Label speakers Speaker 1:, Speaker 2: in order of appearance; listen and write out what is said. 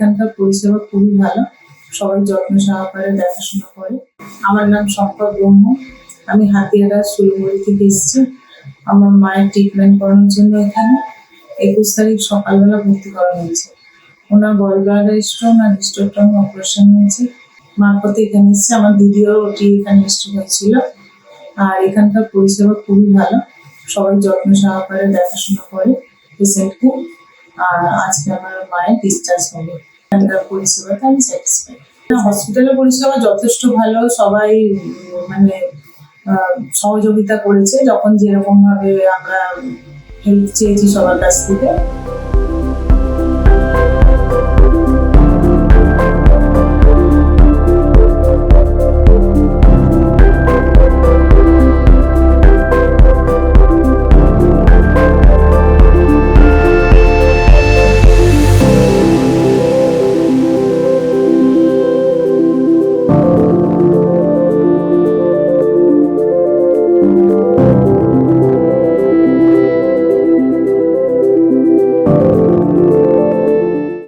Speaker 1: এখানকার পরিষেবা খুবই ভালো, সবাই যত্ন সহকারে দেখাশোনা করে। আমার নাম শঙ্কর ব্রহ্ম, আমি হাতিয়ারা সুলুমুড়ি থেকে এসেছি। আমার মায়ের ট্রিটমেন্ট করানোর জন্য এখানে 21 তারিখ সকালবেলা ভর্তি করা হয়েছে। ওনার গলব্লাডার স্টোন আর হিস্টোটোম অপারেশন হয়েছে। মারফতে এখানে এসেছে। আমার দিদিও ওটি এখানে স্টোন হয়েছিল। আর এখানকার পরিষেবা খুবই ভালো, সবাই যত্ন সহকারে দেখাশোনা করে পেশেন্টকে। আর আজকে আমার মায়ের ডিসচার্জ হবে। এখানকার পরিষেবাতে আমি স্যাটিসফাইড। হসপিটালের পরিষেবা যথেষ্ট ভালো, সবাই মানে সহযোগিতা করেছে যখন যেরকম ভাবে আমরা হেল্প চেয়েছি সবার কাছ থেকে।